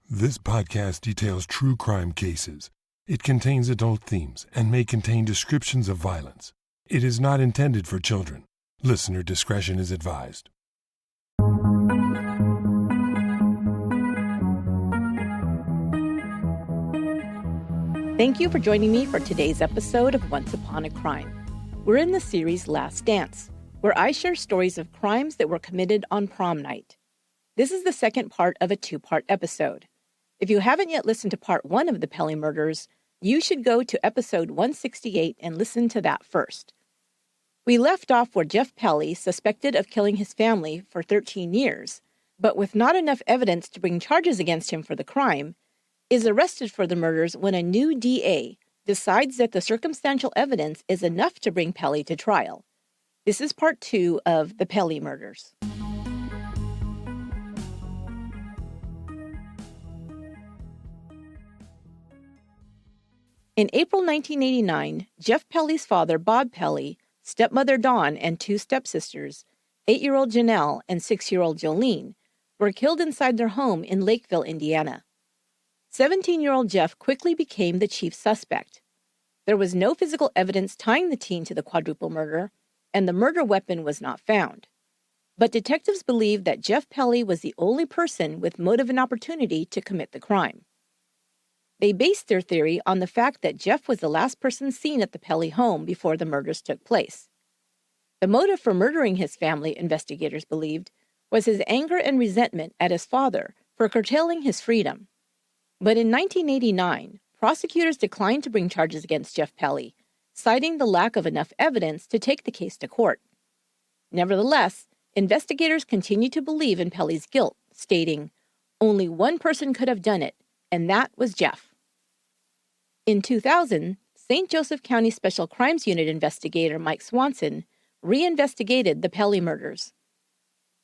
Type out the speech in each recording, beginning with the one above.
This podcast details true crime cases. It contains adult themes and may contain descriptions of violence. It is not intended for children. Listener discretion is advised. Thank you for joining me for today's episode of Once Upon a Crime. We're in the series Last Dance, where I share stories of crimes that were committed on prom night. This is the second part of a two-part episode. If you haven't yet listened to part 1 of the Pelley Murders, you should go to episode 168 and listen to that first. We left off where Jeff Pelley, suspected of killing his family for 13 years, but with not enough evidence to bring charges against him for the crime, is arrested for the murders when a new DA decides that the circumstantial evidence is enough to bring Pelley to trial. This is part 2 of the Pelley Murders. In April 1989, Jeff Pelley's father, Bob Pelley, stepmother Dawn, and 2 stepsisters, 8-year-old Janelle and 6-year-old Jolene, were killed inside their home in Lakeville, Indiana. 17-year-old Jeff quickly became the chief suspect. There was no physical evidence tying the teen to the quadruple murder, and the murder weapon was not found. But detectives believed that Jeff Pelley was the only person with motive and opportunity to commit the crime. They based their theory on the fact that Jeff was the last person seen at the Pelley home before the murders took place. The motive for murdering his family, investigators believed, was his anger and resentment at his father for curtailing his freedom. But in 1989, prosecutors declined to bring charges against Jeff Pelley, citing the lack of enough evidence to take the case to court. Nevertheless, investigators continued to believe in Pelley's guilt, stating, "Only one person could have done it, and that was Jeff." In 2000, St. Joseph County Special Crimes Unit investigator Mike Swanson reinvestigated the Pelley murders.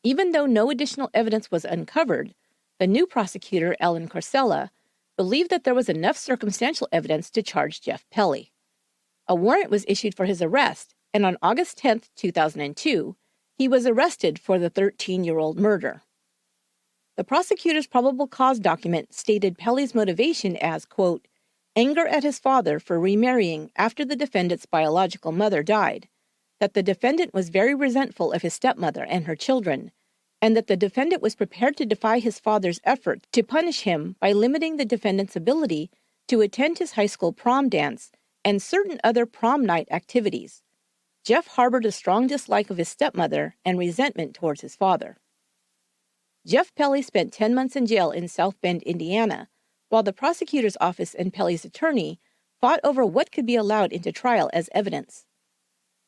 Even though no additional evidence was uncovered, the new prosecutor, Ellen Corsella, believed that there was enough circumstantial evidence to charge Jeff Pelley. A warrant was issued for his arrest, and on August 10, 2002, he was arrested for the 13-year-old murder. The prosecutor's probable cause document stated Pelley's motivation as, quote, anger at his father for remarrying after the defendant's biological mother died, that the defendant was very resentful of his stepmother and her children, and that the defendant was prepared to defy his father's effort to punish him by limiting the defendant's ability to attend his high school prom dance and certain other prom night activities. Jeff harbored a strong dislike of his stepmother and resentment towards his father. Jeff Pelley spent 10 months in jail in South Bend, Indiana, while the prosecutor's office and Pelley's attorney fought over what could be allowed into trial as evidence.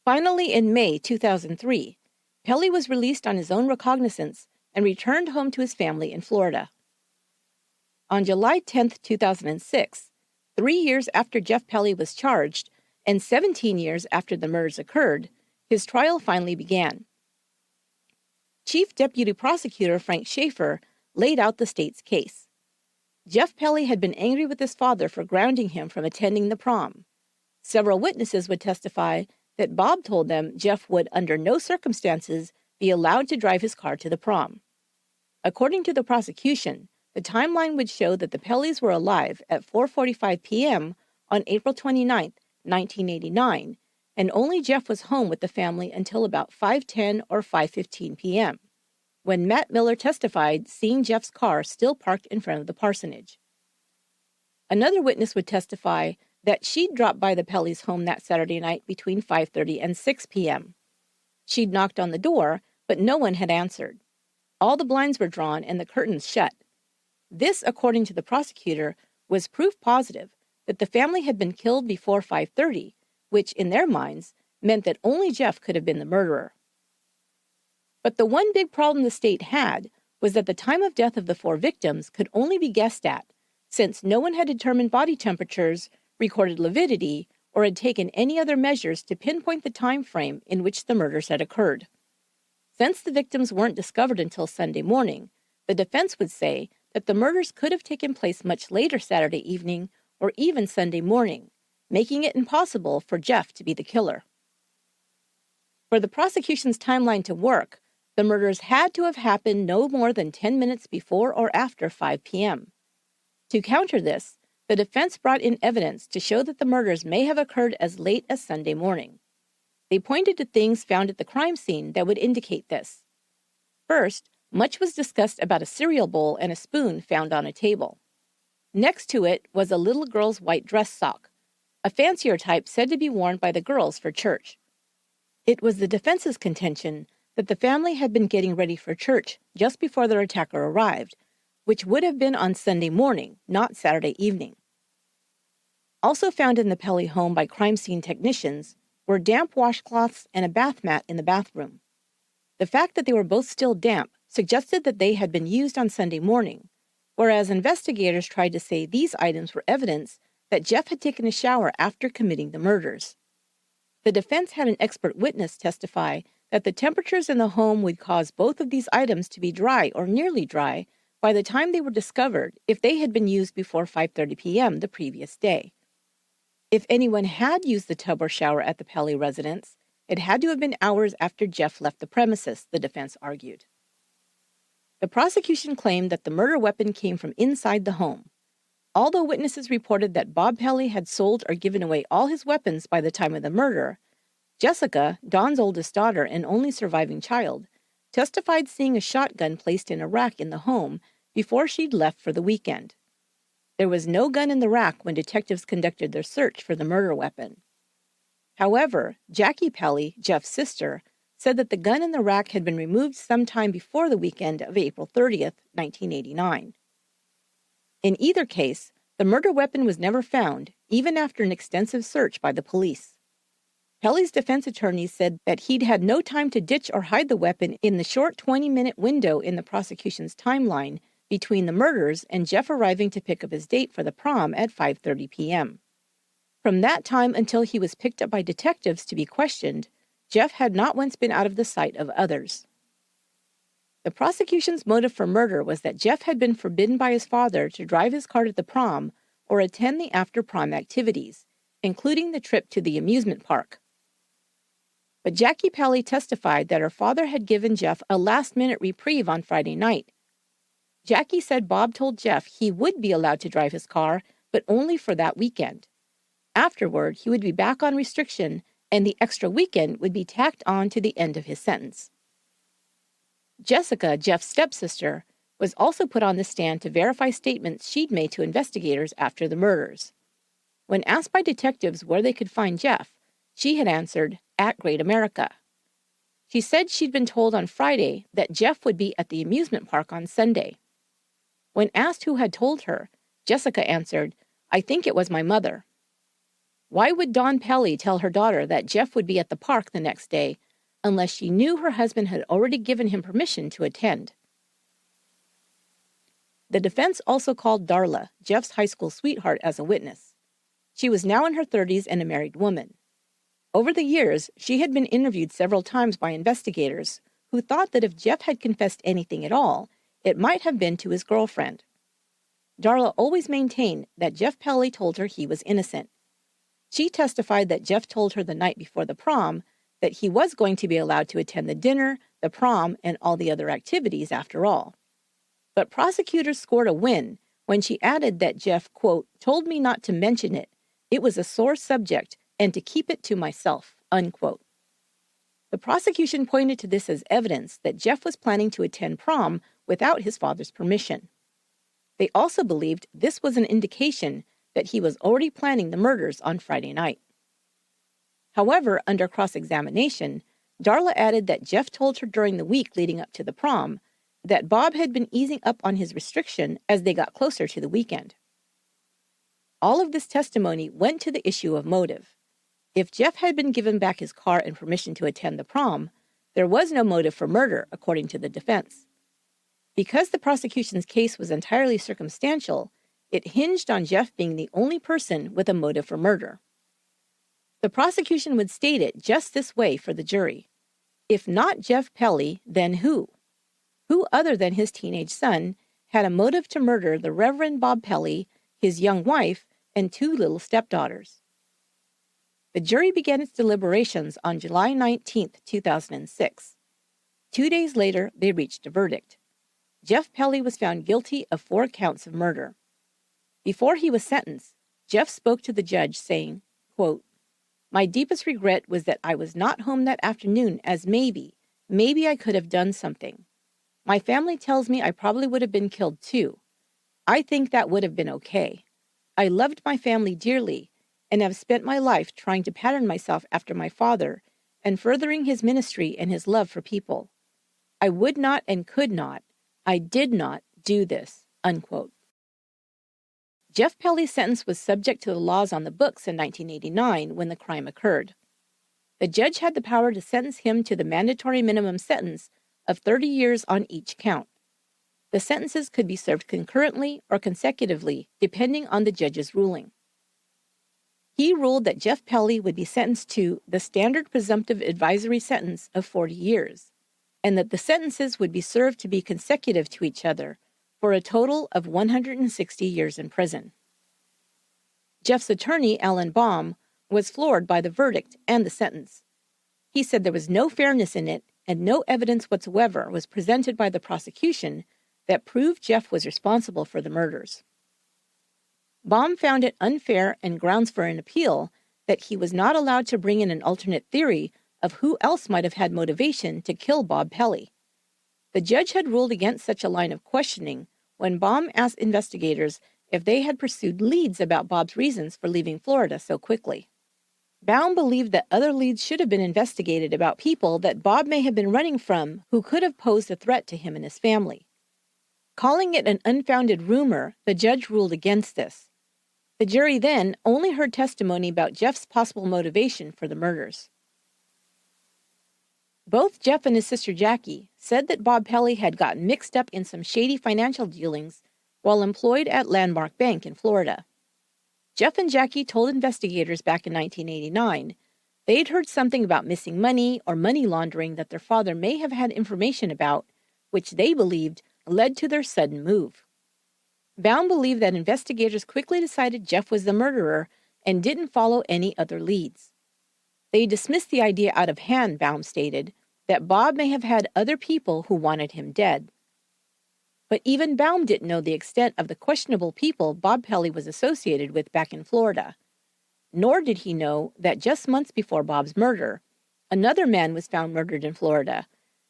Finally, in May 2003, Pelley was released on his own recognizance and returned home to his family in Florida. On July 10, 2006, 3 years after Jeff Pelley was charged and 17 years after the murders occurred, his trial finally began. Chief Deputy Prosecutor Frank Schaefer laid out the state's case. Jeff Pelley had been angry with his father for grounding him from attending the prom. Several witnesses would testify that Bob told them Jeff would, under no circumstances, be allowed to drive his car to the prom. According to the prosecution, the timeline would show that the Pelleys were alive at 4:45 p.m. on April 29, 1989, and only Jeff was home with the family until about 5:10 or 5:15 p.m., when Matt Miller testified seeing Jeff's car still parked in front of the parsonage. Another witness would testify that she'd dropped by the Pelleys' home that Saturday night between 5:30 and 6 p.m. She'd knocked on the door, but no one had answered. All the blinds were drawn and the curtains shut. This, according to the prosecutor, was proof positive that the family had been killed before 5:30, which, in their minds, meant that only Jeff could have been the murderer. But the one big problem the state had was that the time of death of the 4 victims could only be guessed at, since no one had determined body temperatures, recorded lividity, or had taken any other measures to pinpoint the time frame in which the murders had occurred. Since the victims weren't discovered until Sunday morning, the defense would say that the murders could have taken place much later Saturday evening or even Sunday morning, making it impossible for Jeff to be the killer. For the prosecution's timeline to work, the murders had to have happened no more than 10 minutes before or after 5 p.m. To counter this, the defense brought in evidence to show that the murders may have occurred as late as Sunday morning. They pointed to things found at the crime scene that would indicate this. First, much was discussed about a cereal bowl and a spoon found on a table. Next to it was a little girl's white dress sock, a fancier type said to be worn by the girls for church. It was the defense's contention that the family had been getting ready for church just before their attacker arrived, which would have been on Sunday morning, not Saturday evening. Also found in the Pelley home by crime scene technicians were damp washcloths and a bath mat in the bathroom. The fact that they were both still damp suggested that they had been used on Sunday morning, whereas investigators tried to say these items were evidence that Jeff had taken a shower after committing the murders. The defense had an expert witness testify that the temperatures in the home would cause both of these items to be dry or nearly dry by the time they were discovered if they had been used before 5:30 p.m. the previous day. If anyone had used the tub or shower at the Pelley residence, it had to have been hours after Jeff left the premises, the defense argued. The prosecution claimed that the murder weapon came from inside the home. Although witnesses reported that Bob Pelley had sold or given away all his weapons by the time of the murder, Jessica, Dawn's oldest daughter and only surviving child, testified seeing a shotgun placed in a rack in the home before she'd left for the weekend. There was no gun in the rack when detectives conducted their search for the murder weapon. However, Jackie Pelley, Jeff's sister, said that the gun in the rack had been removed sometime before the weekend of April 30th, 1989. In either case, the murder weapon was never found, even after an extensive search by the police. Pelley's defense attorney said that he'd had no time to ditch or hide the weapon in the short 20-minute window in the prosecution's timeline between the murders and Jeff arriving to pick up his date for the prom at 5:30 p.m. From that time until he was picked up by detectives to be questioned, Jeff had not once been out of the sight of others. The prosecution's motive for murder was that Jeff had been forbidden by his father to drive his car to the prom or attend the after-prom activities, including the trip to the amusement park. But Jackie Pelley testified that her father had given Jeff a last-minute reprieve on Friday night. Jackie said Bob told Jeff he would be allowed to drive his car, but only for that weekend. Afterward, he would be back on restriction, and the extra weekend would be tacked on to the end of his sentence. Jessica, Jeff's stepsister, was also put on the stand to verify statements she'd made to investigators after the murders. When asked by detectives where they could find Jeff, she had answered, "At Great America." She said she'd been told on Friday that Jeff would be at the amusement park on Sunday. When asked who had told her, Jessica answered, "I think it was my mother." Why would Dawn Pelley tell her daughter that Jeff would be at the park the next day unless she knew her husband had already given him permission to attend? The defense also called Darla, Jeff's high school sweetheart, as a witness. She was now in her 30s and a married woman. Over the years, she had been interviewed several times by investigators who thought that if Jeff had confessed anything at all, it might have been to his girlfriend. Darla always maintained that Jeff Pelley told her he was innocent. She testified that Jeff told her the night before the prom that he was going to be allowed to attend the dinner, the prom, and all the other activities after all. But prosecutors scored a win when she added that Jeff, quote, told me not to mention it. It was a sore subject and to keep it to myself, unquote. The prosecution pointed to this as evidence that Jeff was planning to attend prom without his father's permission. They also believed this was an indication that he was already planning the murders on Friday night. However, under cross-examination, Darla added that Jeff told her during the week leading up to the prom that Bob had been easing up on his restriction as they got closer to the weekend. All of this testimony went to the issue of motive. If Jeff had been given back his car and permission to attend the prom, there was no motive for murder, according to the defense. Because the prosecution's case was entirely circumstantial, it hinged on Jeff being the only person with a motive for murder. The prosecution would state it just this way for the jury. If not Jeff Pelley, then who? Who other than his teenage son had a motive to murder the Reverend Bob Pelley, his young wife, and two little stepdaughters? The jury began its deliberations on July 19, 2006. 2 days later, they reached a verdict. Jeff Pelley was found guilty of 4 counts of murder. Before he was sentenced, Jeff spoke to the judge saying, quote, "My deepest regret was that I was not home that afternoon as maybe I could have done something. My family tells me I probably would have been killed too. I think that would have been okay. I loved my family dearly and have spent my life trying to pattern myself after my father and furthering his ministry and his love for people. I would not and could not, I did not do this," unquote. Jeff Pelley's sentence was subject to the laws on the books in 1989 when the crime occurred. The judge had the power to sentence him to the mandatory minimum sentence of 30 years on each count. The sentences could be served concurrently or consecutively, depending on the judge's ruling. He ruled that Jeff Pelley would be sentenced to the standard presumptive advisory sentence of 40 years, and that the sentences would be served to be consecutive to each other for a total of 160 years in prison. Jeff's attorney, Alan Baum, was floored by the verdict and the sentence. He said there was no fairness in it and no evidence whatsoever was presented by the prosecution that proved Jeff was responsible for the murders. Baum found it unfair and grounds for an appeal that he was not allowed to bring in an alternate theory of who else might have had motivation to kill Bob Pelley. The judge had ruled against such a line of questioning when Baum asked investigators if they had pursued leads about Bob's reasons for leaving Florida so quickly. Baum believed that other leads should have been investigated about people that Bob may have been running from who could have posed a threat to him and his family. Calling it an unfounded rumor, the judge ruled against this. The jury then only heard testimony about Jeff's possible motivation for the murders. Both Jeff and his sister Jackie said that Bob Pelley had gotten mixed up in some shady financial dealings while employed at Landmark Bank in Florida. Jeff and Jackie told investigators back in 1989 they'd heard something about missing money or money laundering that their father may have had information about, which they believed led to their sudden move. Baum believed that investigators quickly decided Jeff was the murderer and didn't follow any other leads. They dismissed the idea out of hand, Baum stated, that Bob may have had other people who wanted him dead. But even Baum didn't know the extent of the questionable people Bob Pelley was associated with back in Florida. Nor did he know that just months before Bob's murder, another man was found murdered in Florida,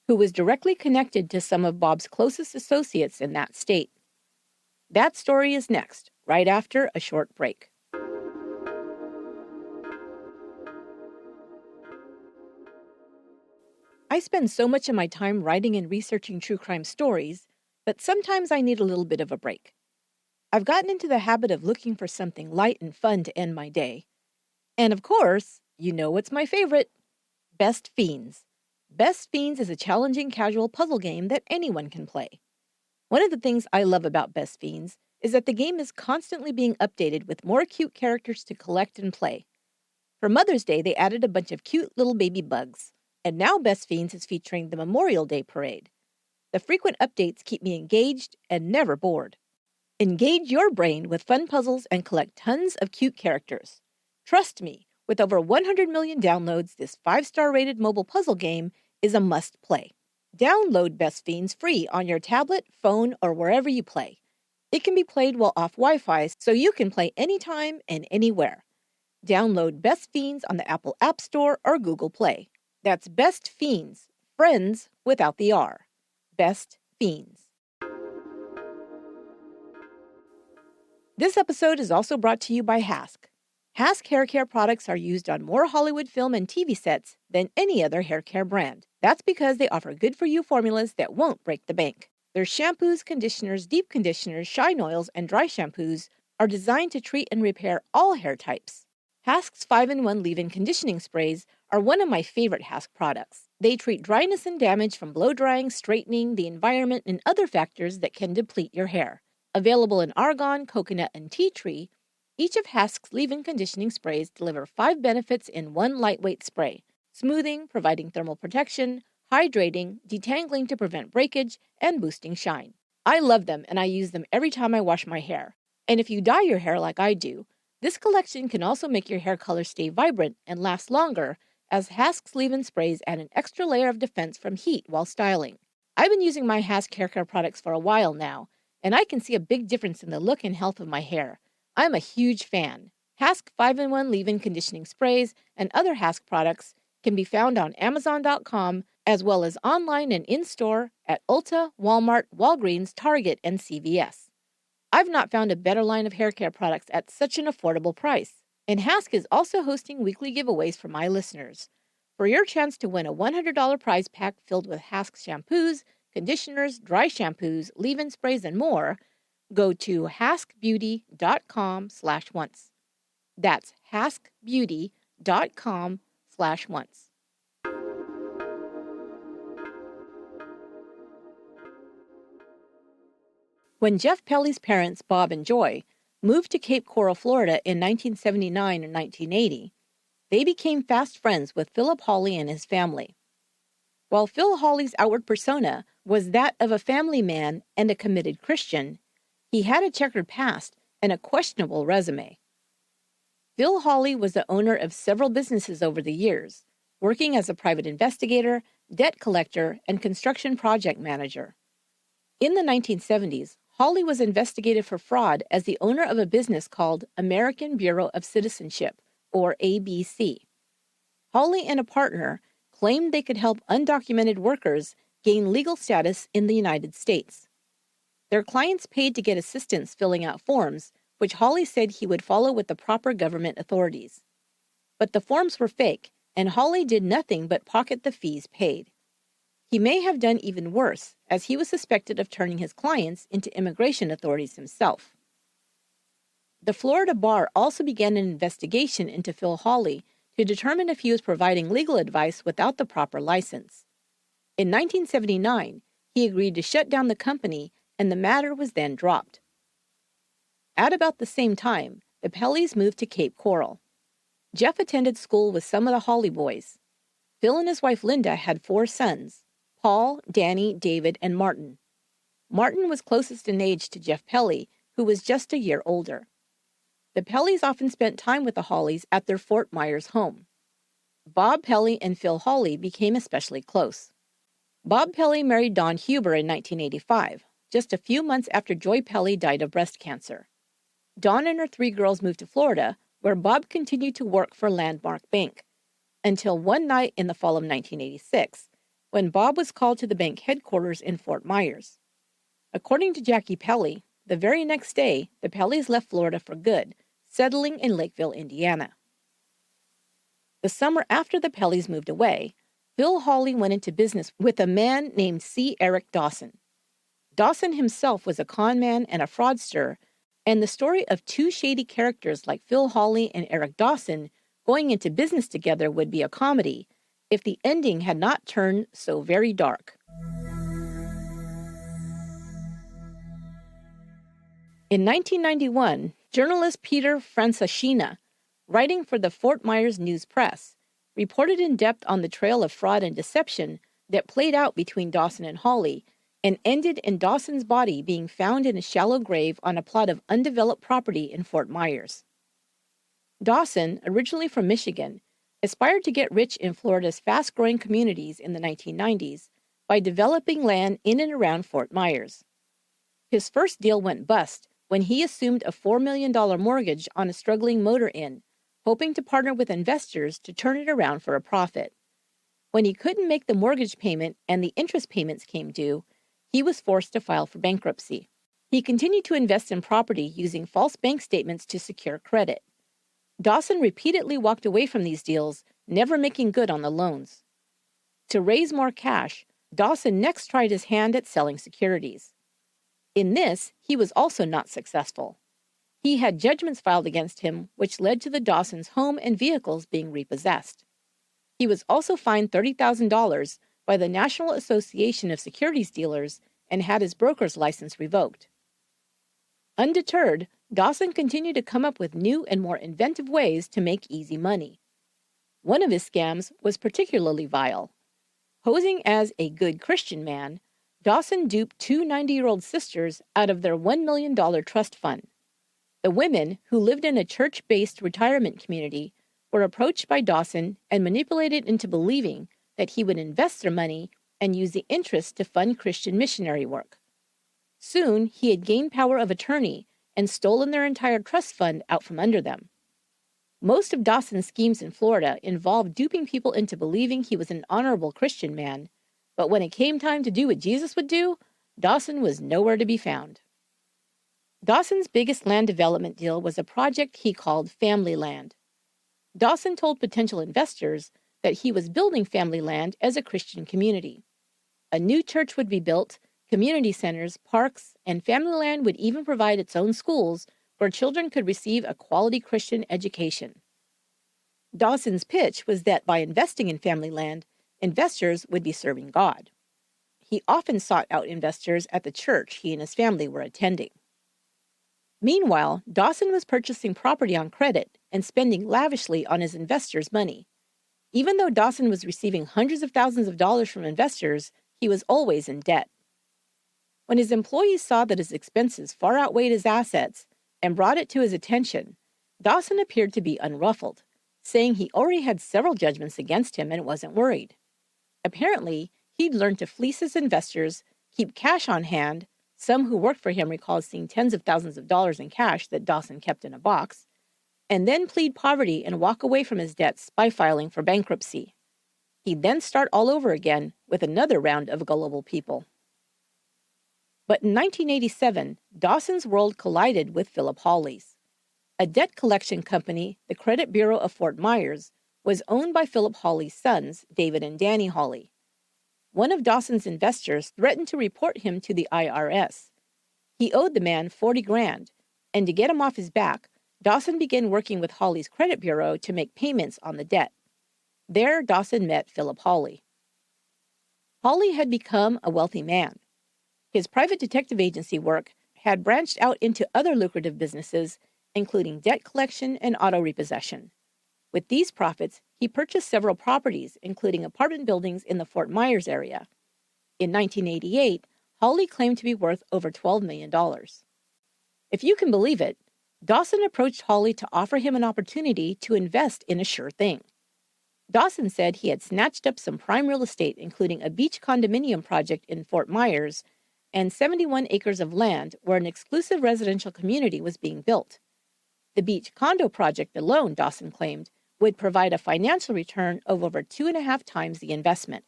who was directly connected to some of Bob's closest associates in that state. That story is next, right after a short break. I spend so much of my time writing and researching true crime stories, but sometimes I need a little bit of a break. I've gotten into the habit of looking for something light and fun to end my day. And of course, you know what's my favorite? Best Fiends. Best Fiends is a challenging casual puzzle game that anyone can play. One of the things I love about Best Fiends is that the game is constantly being updated with more cute characters to collect and play. For Mother's Day, they added a bunch of cute little baby bugs, and now Best Fiends is featuring the Memorial Day Parade. The frequent updates keep me engaged and never bored. Engage your brain with fun puzzles and collect tons of cute characters. Trust me, with over 100 million downloads, this 5-star rated mobile puzzle game is a must-play. Download Best Fiends free on your tablet, phone, or wherever you play. It can be played while off Wi-Fi, so you can play anytime and anywhere. Download Best Fiends on the Apple App Store or Google Play. That's Best Fiends, friends without the R. Best Fiends. This episode is also brought to you by Hask. Hask hair care products are used on more Hollywood film and TV sets than any other hair care brand. That's because they offer good-for-you formulas that won't break the bank. Their shampoos, conditioners, deep conditioners, shine oils, and dry shampoos are designed to treat and repair all hair types. Hask's 5-in-1 leave-in conditioning sprays are one of my favorite Hask products. They treat dryness and damage from blow-drying, straightening, the environment, and other factors that can deplete your hair. Available in argan, coconut, and tea tree, each of Hask's leave-in conditioning sprays deliver 5 benefits in one lightweight spray: smoothing, providing thermal protection, hydrating, detangling to prevent breakage, and boosting shine. I love them, and I use them every time I wash my hair. And if you dye your hair like I do, this collection can also make your hair color stay vibrant and last longer, as Hask's leave-in sprays add an extra layer of defense from heat while styling. I've been using my Hask hair care products for a while now, and I can see a big difference in the look and health of my hair. I'm a huge fan. Hask 5-in-1 leave-in conditioning sprays and other Hask products can be found on Amazon.com as well as online and in-store at Ulta, Walmart, Walgreens, Target, and CVS. I've not found a better line of hair care products at such an affordable price. And Hask is also hosting weekly giveaways for my listeners. For your chance to win a $100 prize pack filled with Hask shampoos, conditioners, dry shampoos, leave-in sprays, and more, go to haskbeauty.com/once. That's haskbeauty.com/once. When Jeff Pelley's parents, Bob and Joy, moved to Cape Coral, Florida in 1979 and 1980, they became fast friends with Philip Hawley and his family. While Phil Hawley's outward persona was that of a family man and a committed Christian, he had a checkered past and a questionable resume. Phil Hawley was the owner of several businesses over the years, working as a private investigator, debt collector, and construction project manager. In the 1970s, Hawley was investigated for fraud as the owner of a business called American Bureau of Citizenship, or ABC. Hawley and a partner claimed they could help undocumented workers gain legal status in the United States. Their clients paid to get assistance filling out forms, which Hawley said he would follow with the proper government authorities. But the forms were fake, and Hawley did nothing but pocket the fees paid. He may have done even worse, as he was suspected of turning his clients into immigration authorities himself. The Florida bar also began an investigation into Phil Hawley to determine if he was providing legal advice without the proper license. In 1979, he agreed to shut down the company, and the matter was then dropped. At about the same time, the Pelleys moved to Cape Coral. Jeff attended school with some of the Hawley boys. Phil and his wife Linda had 4 sons: Paul, Danny, David, and Martin. Martin was closest in age to Jeff Pelley, who was just a year older. The Pelleys often spent time with the Hawleys at their Fort Myers home. Bob Pelley and Phil Hawley became especially close. Bob Pelley married Dawn Huber in 1985, just a few months after Joy Pelley died of breast cancer. Dawn and her 3 girls moved to Florida, where Bob continued to work for Landmark Bank, until one night in the fall of 1986, when Bob was called to the bank headquarters in Fort Myers. According to Jackie Pelley, the very next day, the Pelleys left Florida for good, settling in Lakeville, Indiana. The summer after the Pelleys moved away, Phil Hawley went into business with a man named C. Eric Dawson. Dawson himself was a con man and a fraudster, and the story of 2 shady characters like Phil Hawley and Eric Dawson going into business together would be a comedy if the ending had not turned so very dark. In 1991, journalist Peter Franceschina, writing for the Fort Myers News Press, reported in depth on the trail of fraud and deception that played out between Dawson and Hawley and ended in Dawson's body being found in a shallow grave on a plot of undeveloped property in Fort Myers. Dawson, originally from Michigan, aspired to get rich in Florida's fast-growing communities in the 1990s by developing land in and around Fort Myers. His first deal went bust when he assumed a $4 million mortgage on a struggling motor inn, hoping to partner with investors to turn it around for a profit. When he couldn't make the mortgage payment and the interest payments came due, he was forced to file for bankruptcy. He continued to invest in property using false bank statements to secure credit. Dawson repeatedly walked away from these deals, never making good on the loans. To raise more cash, Dawson next tried his hand at selling securities. In this, he was also not successful. He had judgments filed against him, which led to the Dawsons' home and vehicles being repossessed. He was also fined $30,000 by the National Association of Securities Dealers and had his broker's license revoked. Undeterred, Dawson continued to come up with new and more inventive ways to make easy money. One of his scams was particularly vile. Posing as a good Christian man, Dawson duped 2 90-year-old sisters out of their $1 million trust fund. The women, who lived in a church-based retirement community, were approached by Dawson and manipulated into believing that he would invest their money and use the interest to fund Christian missionary work. Soon, he had gained power of attorney and stolen their entire trust fund out from under them. Most of Dawson's schemes in Florida involved duping people into believing he was an honorable Christian man, but when it came time to do what Jesus would do, Dawson was nowhere to be found. Dawson's biggest land development deal was a project he called Family Land. Dawson told potential investors that he was building Family Land as a Christian community. A new church would be built, community centers, parks, and Family Land would even provide its own schools where children could receive a quality Christian education. Dawson's pitch was that by investing in Family Land, investors would be serving God. He often sought out investors at the church he and his family were attending. Meanwhile, Dawson was purchasing property on credit and spending lavishly on his investors' money. Even though Dawson was receiving hundreds of thousands of dollars from investors, he was always in debt. When his employees saw that his expenses far outweighed his assets and brought it to his attention, Dawson appeared to be unruffled, saying he already had several judgments against him and wasn't worried. Apparently, he'd learned to fleece his investors, keep cash on hand. Some who worked for him recalled seeing tens of thousands of dollars in cash that Dawson kept in a box, and then plead poverty and walk away from his debts by filing for bankruptcy. He'd then start all over again with another round of gullible people. But in 1987, Dawson's world collided with Philip Hawley's. A debt collection company, the Credit Bureau of Fort Myers, was owned by Philip Hawley's sons, David and Danny Hawley. One of Dawson's investors threatened to report him to the IRS. He owed the man $40,000, and to get him off his back, Dawson began working with Hawley's credit bureau to make payments on the debt. There, Dawson met Philip Hawley. Hawley had become a wealthy man. His private detective agency work had branched out into other lucrative businesses, including debt collection and auto repossession. With these profits, he purchased several properties, including apartment buildings in the Fort Myers area. In 1988, Hawley claimed to be worth over $12 million. If you can believe it, Dawson approached Hawley to offer him an opportunity to invest in a sure thing. Dawson said he had snatched up some prime real estate, including a beach condominium project in Fort Myers and 71 acres of land where an exclusive residential community was being built. The beach condo project alone, Dawson claimed, would provide a financial return of over 2.5 times the investment.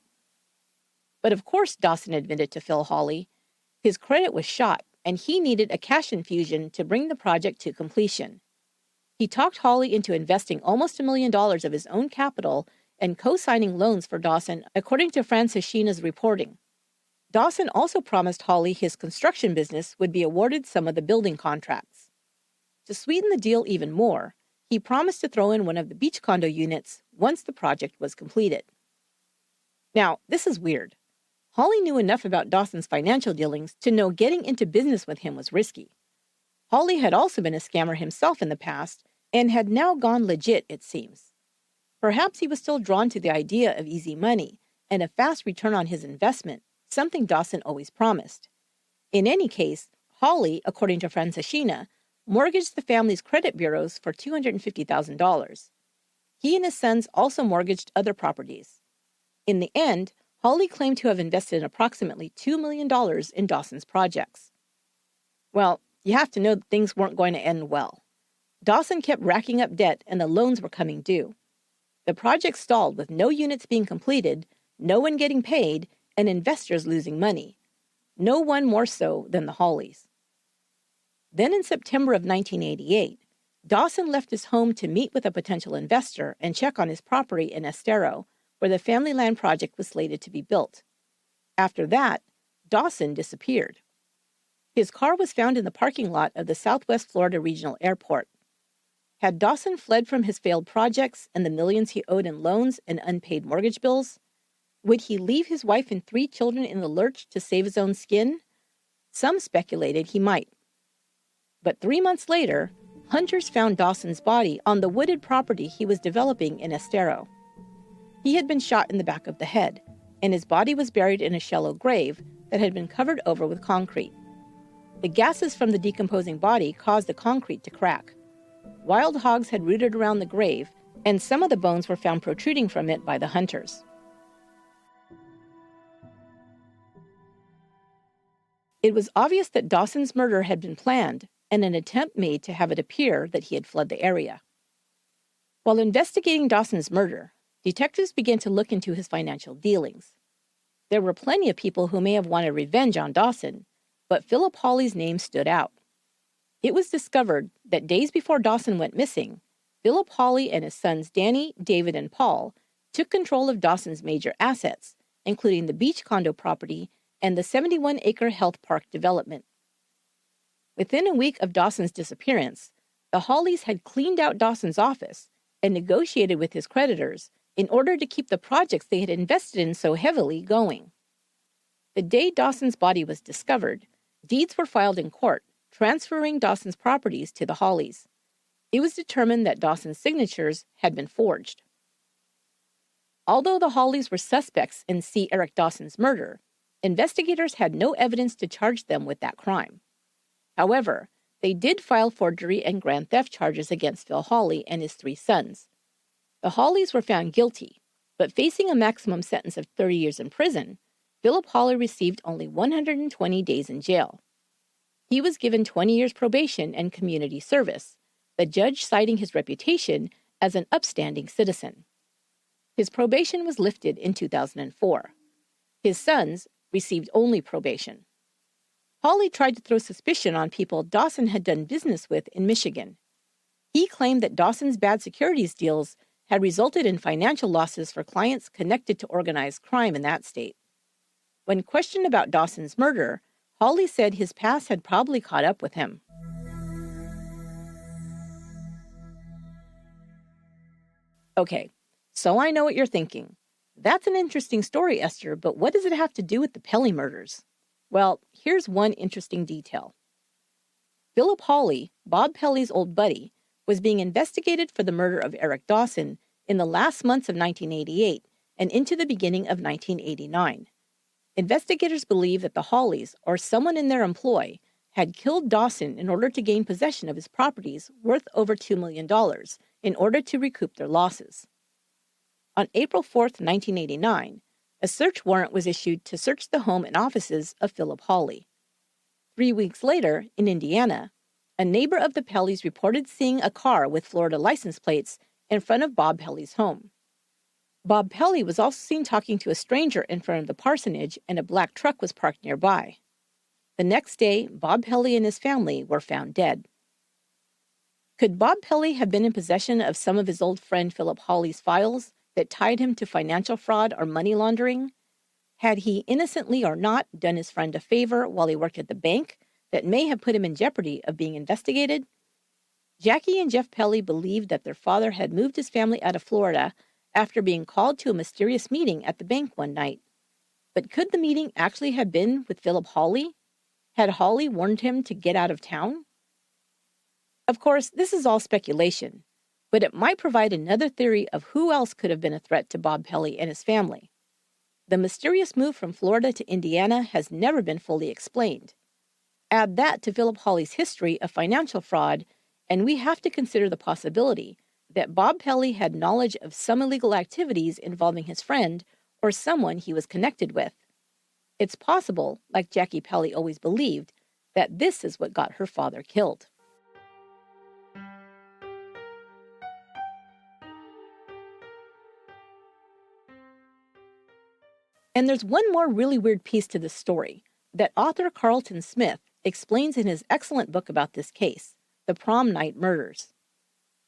But of course, Dawson admitted to Phil Hawley, his credit was shot and he needed a cash infusion to bring the project to completion. He talked Hawley into investing almost $1 million of his own capital and co-signing loans for Dawson, according to Franceschina's reporting. Dawson also promised Hawley his construction business would be awarded some of the building contracts. To sweeten the deal even more, he promised to throw in one of the beach condo units once the project was completed. Now, this is weird. Hawley knew enough about Dawson's financial dealings to know getting into business with him was risky. Hawley had also been a scammer himself in the past and had now gone legit, it seems. Perhaps he was still drawn to the idea of easy money and a fast return on his investment, something Dawson always promised. In any case, Hawley, according to Franceschina, mortgaged the family's credit bureaus for $250,000. He and his sons also mortgaged other properties. In the end, Hawley claimed to have invested approximately $2 million in Dawson's projects. Well, you have to know that things weren't going to end well. Dawson kept racking up debt and the loans were coming due. The project stalled with no units being completed, no one getting paid, and investors losing money. No one more so than the Hawleys. Then in September of 1988, Dawson left his home to meet with a potential investor and check on his property in Estero, where the Family Land project was slated to be built. After that, Dawson disappeared. His car was found in the parking lot of the Southwest Florida Regional Airport. Had Dawson fled from his failed projects and the millions he owed in loans and unpaid mortgage bills? Would he leave his wife and 3 children in the lurch to save his own skin? Some speculated he might. But 3 months later, hunters found Dawson's body on the wooded property he was developing in Estero. He had been shot in the back of the head, and his body was buried in a shallow grave that had been covered over with concrete. The gases from the decomposing body caused the concrete to crack. Wild hogs had rooted around the grave, and some of the bones were found protruding from it by the hunters. It was obvious that Dawson's murder had been planned and an attempt made to have it appear that he had fled the area. While investigating Dawson's murder, detectives began to look into his financial dealings. There were plenty of people who may have wanted revenge on Dawson, but Philip Hawley's name stood out. It was discovered that days before Dawson went missing, Philip Hawley and his sons Danny, David, and Paul took control of Dawson's major assets, including the beach condo property and the 71-acre health park development. Within a week of Dawson's disappearance, the Hawleys had cleaned out Dawson's office and negotiated with his creditors in order to keep the projects they had invested in so heavily going. The day Dawson's body was discovered, deeds were filed in court, transferring Dawson's properties to the Hawleys. It was determined that Dawson's signatures had been forged. Although the Hawleys were suspects in C. Eric Dawson's murder, investigators had no evidence to charge them with that crime. However, they did file forgery and grand theft charges against Phil Hawley and his 3 sons. The Hawleys were found guilty, but facing a maximum sentence of 30 years in prison, Philip Hawley received only 120 days in jail. He was given 20 years probation and community service, the judge citing his reputation as an upstanding citizen. His probation was lifted in 2004. His sons received only probation. Hawley tried to throw suspicion on people Dawson had done business with in Michigan. He claimed that Dawson's bad securities deals had resulted in financial losses for clients connected to organized crime in that state. When questioned about Dawson's murder, Hawley said his past had probably caught up with him. Okay, so I know what you're thinking. That's an interesting story, Esther, but what does it have to do with the Pelley murders? Well, here's one interesting detail. Philip Hawley, Bob Pelley's old buddy, was being investigated for the murder of Eric Dawson in the last months of 1988 and into the beginning of 1989. Investigators believe that the Hawleys, or someone in their employ, had killed Dawson in order to gain possession of his properties worth over $2 million in order to recoup their losses. On April 4, 1989, a search warrant was issued to search the home and offices of Philip Hawley. 3 weeks later, in Indiana, a neighbor of the Pelleys reported seeing a car with Florida license plates in front of Bob Pelley's home. Bob Pelley was also seen talking to a stranger in front of the parsonage, and a black truck was parked nearby. The next day, Bob Pelley and his family were found dead. Could Bob Pelley have been in possession of some of his old friend Philip Hawley's files that tied him to financial fraud or money laundering? Had he innocently or not done his friend a favor while he worked at the bank that may have put him in jeopardy of being investigated? Jackie and Jeff Pelley believed that their father had moved his family out of Florida after being called to a mysterious meeting at the bank one night. But could the meeting actually have been with Philip Hawley? Had Hawley warned him to get out of town? Of course, this is all speculation, but it might provide another theory of who else could have been a threat to Bob Pelley and his family. The mysterious move from Florida to Indiana has never been fully explained. Add that to Philip Hawley's history of financial fraud, and we have to consider the possibility that Bob Pelley had knowledge of some illegal activities involving his friend or someone he was connected with. It's possible, like Jackie Pelley always believed, that this is what got her father killed. And there's one more really weird piece to this story that author Carlton Smith explains in his excellent book about this case, The Prom Night Murders.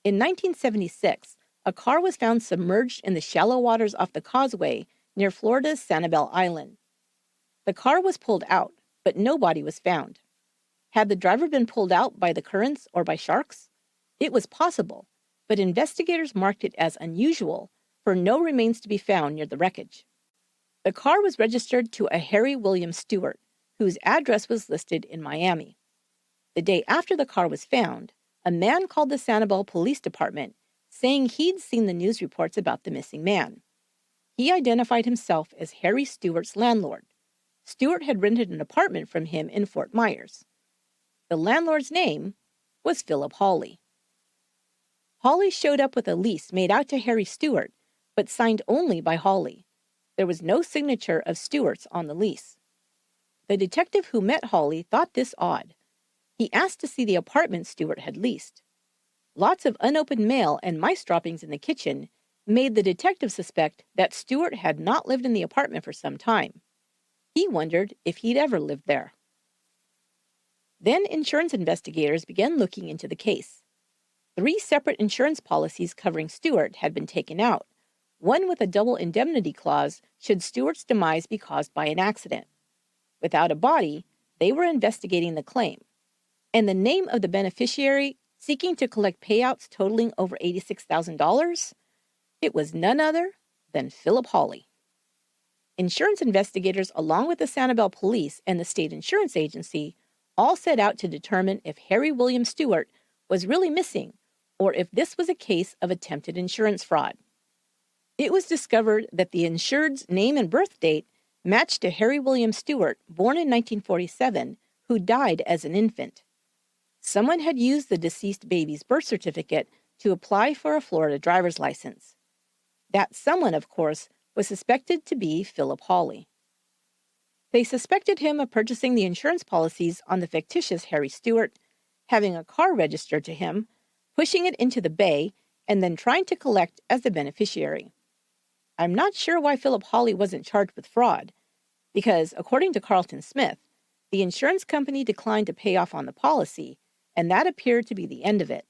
In 1976, a car was found submerged in the shallow waters off the causeway near Florida's Sanibel Island. The car was pulled out, but no body was found. Had the driver been pulled out by the currents or by sharks? It was possible, but investigators marked it as unusual for no remains to be found near the wreckage. The car was registered to a Harry William Stewart, whose address was listed in Miami. The day after the car was found, a man called the Sanibel Police Department, saying he'd seen the news reports about the missing man. He identified himself as Harry Stewart's landlord. Stewart had rented an apartment from him in Fort Myers. The landlord's name was Philip Hawley. Hawley showed up with a lease made out to Harry Stewart, but signed only by Hawley. There was no signature of Stewart's on the lease. The detective who met Hawley thought this odd. He asked to see the apartment Stewart had leased. Lots of unopened mail and mice droppings in the kitchen made the detective suspect that Stewart had not lived in the apartment for some time. He wondered if he'd ever lived there. Then insurance investigators began looking into the case. 3 separate insurance policies covering Stewart had been taken out, one with a double indemnity clause should Stewart's demise be caused by an accident. Without a body, they were investigating the claim. And the name of the beneficiary seeking to collect payouts totaling over $86,000? It was none other than Philip Hawley. Insurance investigators, along with the Sanibel Police and the State Insurance Agency, all set out to determine if Harry William Stewart was really missing or if this was a case of attempted insurance fraud. It was discovered that the insured's name and birth date matched to Harry William Stewart, born in 1947, who died as an infant. Someone had used the deceased baby's birth certificate to apply for a Florida driver's license. That someone, of course, was suspected to be Philip Hawley. They suspected him of purchasing the insurance policies on the fictitious Harry Stewart, having a car registered to him, pushing it into the bay, and then trying to collect as the beneficiary. I'm not sure why Philip Hawley wasn't charged with fraud, because, according to Carlton Smith, the insurance company declined to pay off on the policy, and that appeared to be the end of it.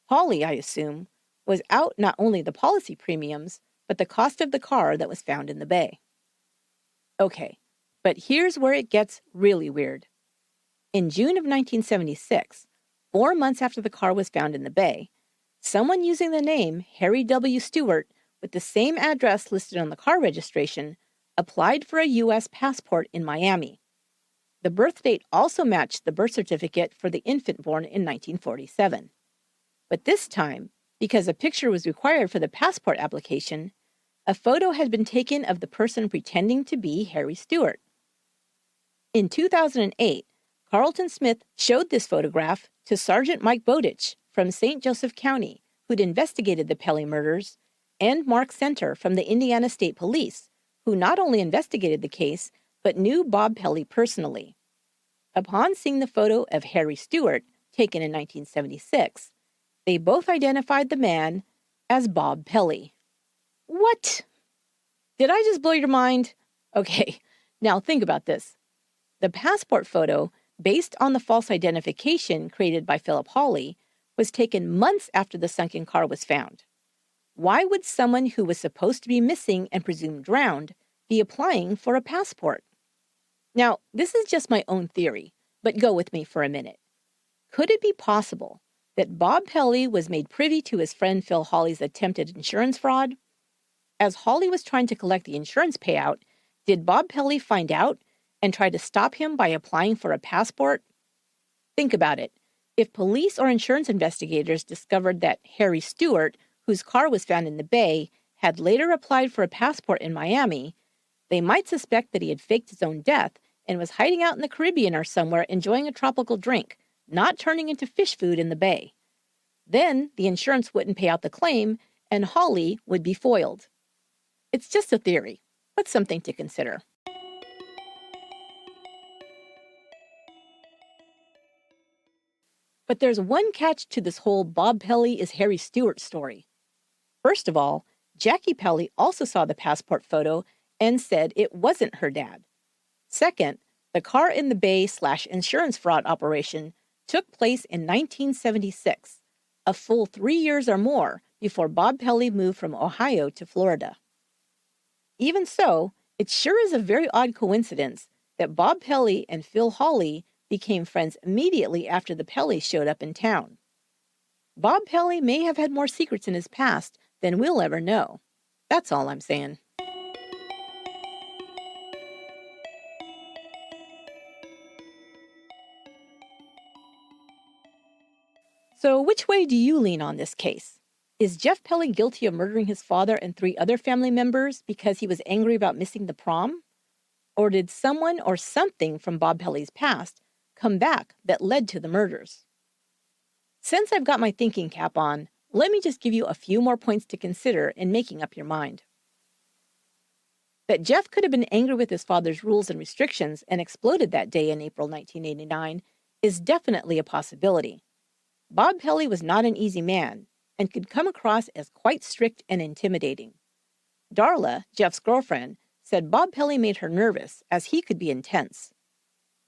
Hawley, I assume, was out not only the policy premiums, but the cost of the car that was found in the bay. Okay, but here's where it gets really weird. In June of 1976, 4 months after the car was found in the bay, someone using the name Harry W. Stewart with the same address listed on the car registration applied for a U.S. passport in Miami. The birth date also matched the birth certificate for the infant born in 1947. But this time, because a picture was required for the passport application, a photo had been taken of the person pretending to be Harry Stewart. In 2008, Carlton Smith showed this photograph to Sergeant Mike Bowditch from St. Joseph County, who'd investigated the Pelley murders, and Mark Center from the Indiana State Police, who not only investigated the case, but knew Bob Pelley personally. Upon seeing the photo of Harry Stewart, taken in 1976, they both identified the man as Bob Pelley. What? Did I just blow your mind? Okay, now think about this. The passport photo, based on the false identification created by Philip Hawley, was taken months after the sunken car was found. Why would someone who was supposed to be missing and presumed drowned be applying for a passport? Now, this is just my own theory, but go with me for a minute. Could it be possible that Bob Pelley was made privy to his friend Phil Hawley's attempted insurance fraud? As Hawley was trying to collect the insurance payout, did Bob Pelley find out and try to stop him by applying for a passport? Think about it. If police or insurance investigators discovered that Harry Stewart, whose car was found in the bay, had later applied for a passport in Miami, they might suspect that he had faked his own death and was hiding out in the Caribbean or somewhere enjoying a tropical drink, not turning into fish food in the bay. Then the insurance wouldn't pay out the claim, and Hawley would be foiled. It's just a theory, but something to consider. But there's one catch to this whole Bob Pelley is Harry Stewart story. First of all, Jackie Pelley also saw the passport photo and said it wasn't her dad. Second, the car in the bay/insurance fraud operation took place in 1976, a full 3 years or more before Bob Pelley moved from Ohio to Florida. Even so, it sure is a very odd coincidence that Bob Pelley and Phil Hawley became friends immediately after the Pelleys showed up in town. Bob Pelley may have had more secrets in his past than we'll ever know. That's all I'm saying. So which way do you lean on this case? Is Jeff Pelley guilty of murdering his father and 3 other family members because he was angry about missing the prom? Or did someone or something from Bob Pelley's past come back that led to the murders? Since I've got my thinking cap on, let me just give you a few more points to consider in making up your mind. That Jeff could have been angry with his father's rules and restrictions and exploded that day in April 1989 is definitely a possibility. Bob Pelley was not an easy man and could come across as quite strict and intimidating. Darla, Jeff's girlfriend, said Bob Pelley made her nervous as he could be intense.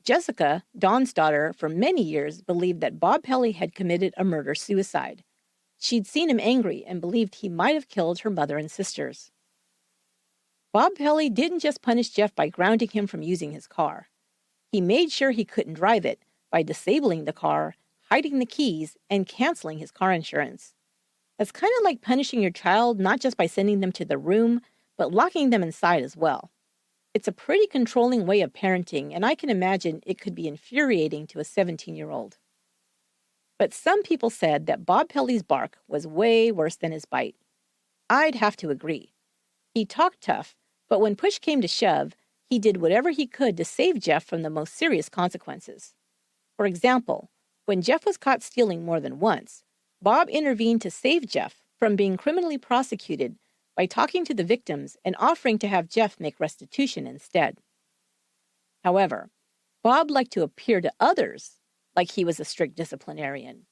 Jessica, Dawn's daughter, for many years believed that Bob Pelley had committed a murder-suicide. She'd seen him angry and believed he might have killed her mother and sisters. Bob Pelley didn't just punish Jeff by grounding him from using his car. He made sure he couldn't drive it by disabling the car, hiding the keys, and canceling his car insurance. That's kind of like punishing your child not just by sending them to the room, but locking them inside as well. It's a pretty controlling way of parenting, and I can imagine it could be infuriating to a 17-year-old. But some people said that Bob Pelley's bark was way worse than his bite. I'd have to agree. He talked tough, but when push came to shove, he did whatever he could to save Jeff from the most serious consequences. For example, when Jeff was caught stealing more than once, Bob intervened to save Jeff from being criminally prosecuted by talking to the victims and offering to have Jeff make restitution instead. However, Bob liked to appear to others like he was a strict disciplinarian.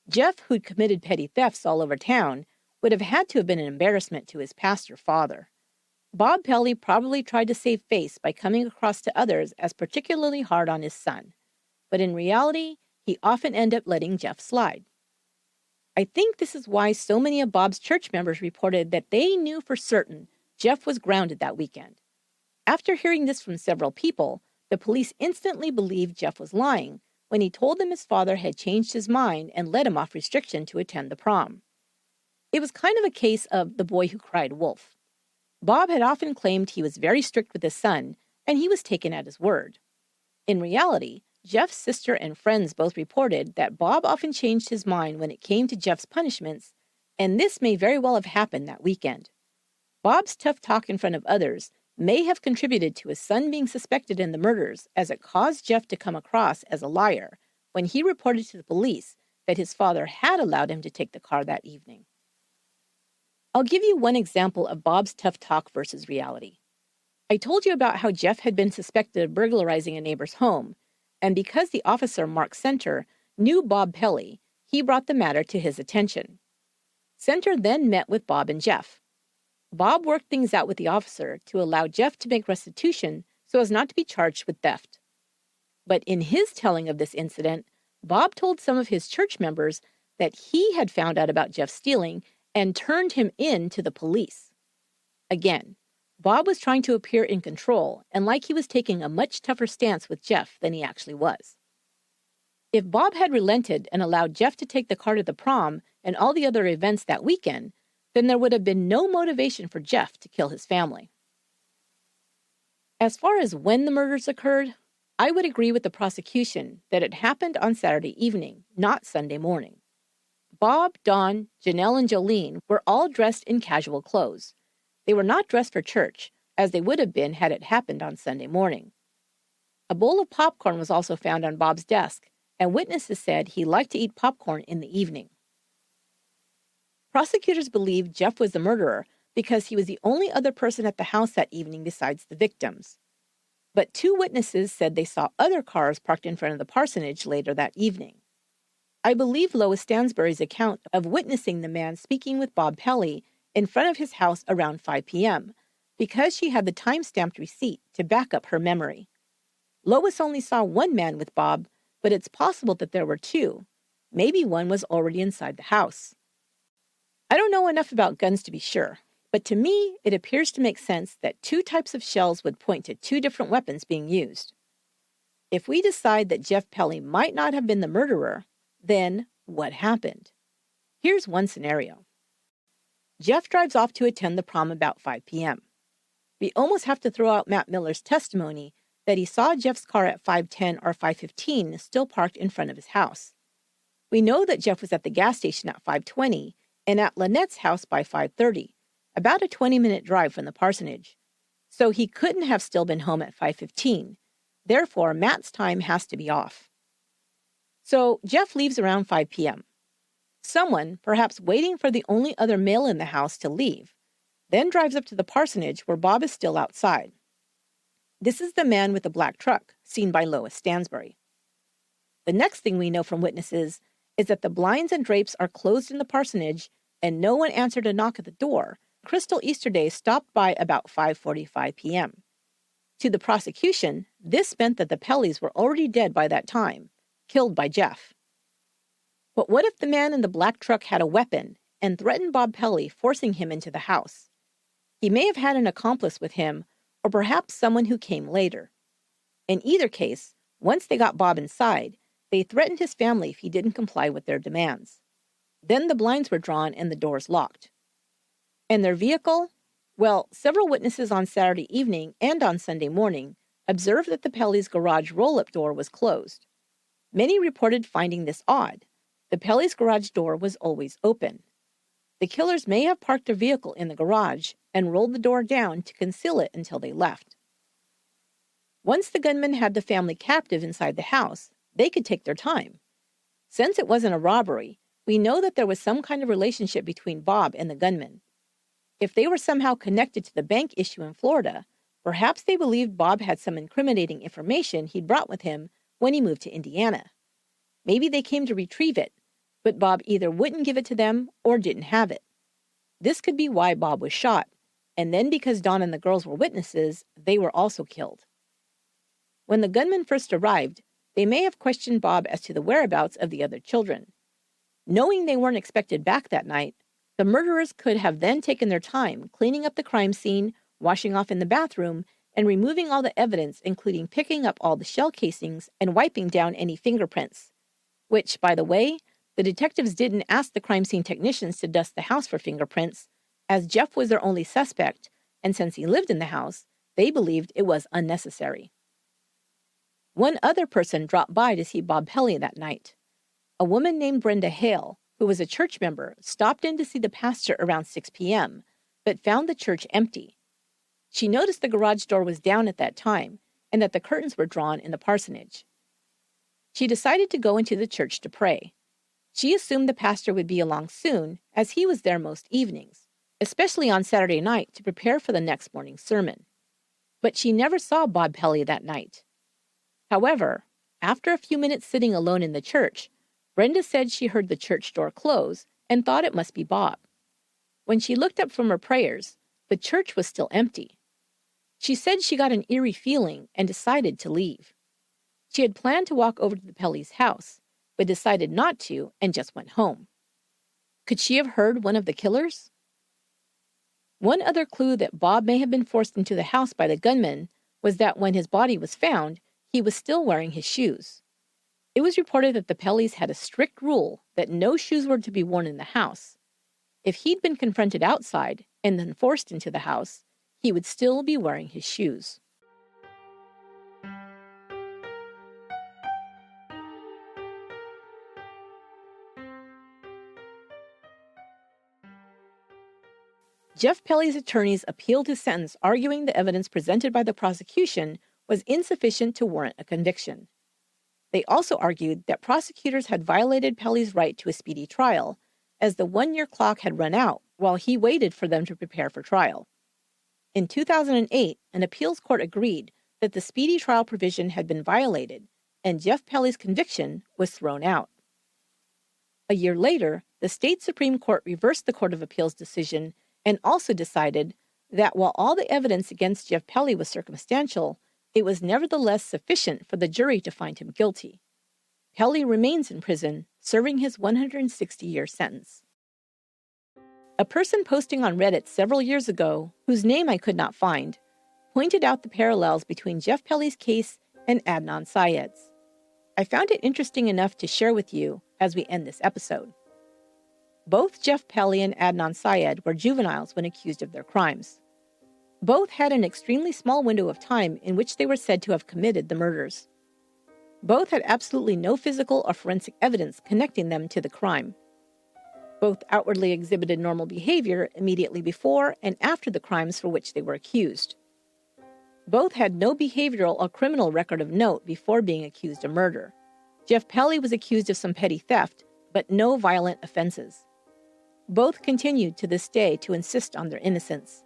Jeff, who'd committed petty thefts all over town, would have had to have been an embarrassment to his pastor father. Bob Pelley probably tried to save face by coming across to others as particularly hard on his son, but in reality, he often ended up letting Jeff slide. I think this is why so many of Bob's church members reported that they knew for certain Jeff was grounded that weekend. After hearing this from several people, the police instantly believed Jeff was lying when he told them his father had changed his mind and let him off restriction to attend the prom. It was kind of a case of the boy who cried wolf. Bob had often claimed he was very strict with his son, and he was taken at his word. In reality, Jeff's sister and friends both reported that Bob often changed his mind when it came to Jeff's punishments, and this may very well have happened that weekend. Bob's tough talk in front of others may have contributed to his son being suspected in the murders, as it caused Jeff to come across as a liar when he reported to the police that his father had allowed him to take the car that evening. I'll give you one example of Bob's tough talk versus reality. I told you about how Jeff had been suspected of burglarizing a neighbor's home, and because the officer, Mark Center, knew Bob Pelley, he brought the matter to his attention. Center then met with Bob and Jeff. Bob worked things out with the officer to allow Jeff to make restitution so as not to be charged with theft. But in his telling of this incident, Bob told some of his church members that he had found out about Jeff stealing and turned him in to the police. Again, Bob was trying to appear in control and like he was taking a much tougher stance with Jeff than he actually was. If Bob had relented and allowed Jeff to take the car to the prom and all the other events that weekend, then there would have been no motivation for Jeff to kill his family. As far as when the murders occurred, I would agree with the prosecution that it happened on Saturday evening, not Sunday morning. Bob, Dawn, Janelle, and Jolene were all dressed in casual clothes. They were not dressed for church, as they would have been had it happened on Sunday morning. A bowl of popcorn was also found on Bob's desk, and witnesses said he liked to eat popcorn in the evening. Prosecutors believed Jeff was the murderer because he was the only other person at the house that evening besides the victims. But 2 witnesses said they saw other cars parked in front of the parsonage later that evening. I believe Lois Stansbury's account of witnessing the man speaking with Bob Pelley in front of his house around 5 p.m. because she had the time-stamped receipt to back up her memory. Lois only saw one man with Bob, but it's possible that there were 2. Maybe one was already inside the house. I don't know enough about guns to be sure, but to me, it appears to make sense that 2 types of shells would point to 2 different weapons being used. If we decide that Jeff Pelley might not have been the murderer, then what happened? Here's one scenario. Jeff drives off to attend the prom about 5 p.m. We almost have to throw out Matt Miller's testimony that he saw Jeff's car at 5:10 or 5:15 still parked in front of his house. We know that Jeff was at the gas station at 5:20 and at Lynette's house by 5:30, about a 20-minute drive from the parsonage. So he couldn't have still been home at 5:15. Therefore, Matt's time has to be off. So Jeff leaves around 5 p.m. Someone, perhaps waiting for the only other male in the house to leave, then drives up to the parsonage where Bob is still outside. This is the man with the black truck, seen by Lois Stansbury. The next thing we know from witnesses is that the blinds and drapes are closed in the parsonage and no one answered a knock at the door. Crystal Easterday stopped by about 5:45 p.m. To the prosecution, this meant that the Pelleys were already dead by that time, killed by Jeff. But what if the man in the black truck had a weapon and threatened Bob Pelley, forcing him into the house? He may have had an accomplice with him, or perhaps someone who came later. In either case, once they got Bob inside, they threatened his family if he didn't comply with their demands. Then the blinds were drawn and the doors locked. And their vehicle? Well, several witnesses on Saturday evening and on Sunday morning observed that the Pelleys' garage roll-up door was closed. Many reported finding this odd. The Pelleys' garage door was always open. The killers may have parked their vehicle in the garage and rolled the door down to conceal it until they left. Once the gunmen had the family captive inside the house, they could take their time. Since it wasn't a robbery, we know that there was some kind of relationship between Bob and the gunmen. If they were somehow connected to the bank issue in Florida, perhaps they believed Bob had some incriminating information he'd brought with him when he moved to Indiana. Maybe they came to retrieve it, but Bob either wouldn't give it to them or didn't have it. This could be why Bob was shot, and then because Dawn and the girls were witnesses, they were also killed. When the gunmen first arrived, they may have questioned Bob as to the whereabouts of the other children. Knowing they weren't expected back that night, the murderers could have then taken their time cleaning up the crime scene, washing off in the bathroom, and removing all the evidence, including picking up all the shell casings and wiping down any fingerprints. Which, by the way, the detectives didn't ask the crime scene technicians to dust the house for fingerprints, as Jeff was their only suspect, and since he lived in the house, they believed it was unnecessary. One other person dropped by to see Bob Pelley that night. A woman named Brenda Hale, who was a church member, stopped in to see the pastor around 6 p.m., but found the church empty. She noticed the garage door was down at that time and that the curtains were drawn in the parsonage. She decided to go into the church to pray. She assumed the pastor would be along soon, as he was there most evenings, especially on Saturday night to prepare for the next morning's sermon. But she never saw Bob Pelley that night. However, after a few minutes sitting alone in the church, Brenda said she heard the church door close and thought it must be Bob. When she looked up from her prayers, the church was still empty. She said she got an eerie feeling and decided to leave. She had planned to walk over to the Pelley's house, but decided not to and just went home. Could she have heard one of the killers? One other clue that Bob may have been forced into the house by the gunman was that when his body was found, he was still wearing his shoes. It was reported that the Pelleys had a strict rule that no shoes were to be worn in the house. If he'd been confronted outside and then forced into the house, he would still be wearing his shoes. Jeff Pelley's attorneys appealed his sentence, arguing the evidence presented by the prosecution was insufficient to warrant a conviction. They also argued that prosecutors had violated Pelley's right to a speedy trial, as the 1-year clock had run out while he waited for them to prepare for trial. In 2008, an appeals court agreed that the speedy trial provision had been violated, and Jeff Pelley's conviction was thrown out. A year later, the state Supreme Court reversed the Court of Appeals decision and also decided that while all the evidence against Jeff Pelley was circumstantial, it was nevertheless sufficient for the jury to find him guilty. Pelley remains in prison, serving his 160-year sentence. A person posting on Reddit several years ago, whose name I could not find, pointed out the parallels between Jeff Pelley's case and Adnan Syed's. I found it interesting enough to share with you as we end this episode. Both Jeff Pelley and Adnan Syed were juveniles when accused of their crimes. Both had an extremely small window of time in which they were said to have committed the murders. Both had absolutely no physical or forensic evidence connecting them to the crime. Both outwardly exhibited normal behavior immediately before and after the crimes for which they were accused. Both had no behavioral or criminal record of note before being accused of murder. Jeff Pelley was accused of some petty theft, but no violent offenses. Both continue to this day to insist on their innocence.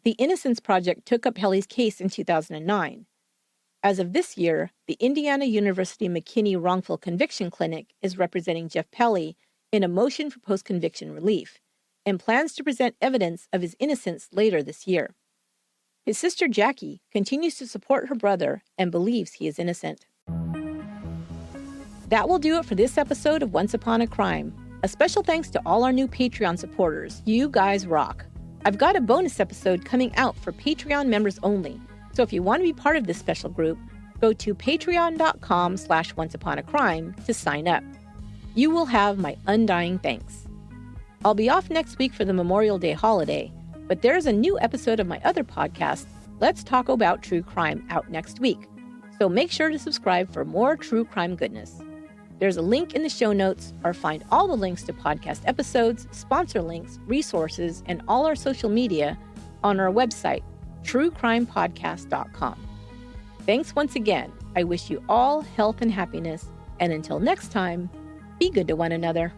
The Innocence Project took up Pelley's case in 2009. As of this year, the Indiana University McKinney Wrongful Conviction Clinic is representing Jeff Pelley in a motion for post-conviction relief and plans to present evidence of his innocence later this year. His sister Jackie continues to support her brother and believes he is innocent. That will do it for this episode of Once Upon a Crime. A special thanks to all our new Patreon supporters. You guys rock. I've got a bonus episode coming out for Patreon members only. So if you want to be part of this special group, go to patreon.com/onceuponacrime to sign up. You will have my undying thanks. I'll be off next week for the Memorial Day holiday, but there's a new episode of my other podcast, Let's Talk About True Crime, out next week. So make sure to subscribe for more true crime goodness. There's a link in the show notes, or find all the links to podcast episodes, sponsor links, resources, and all our social media on our website, truecrimepodcast.com. Thanks once again. I wish you all health and happiness, and until next time, be good to one another.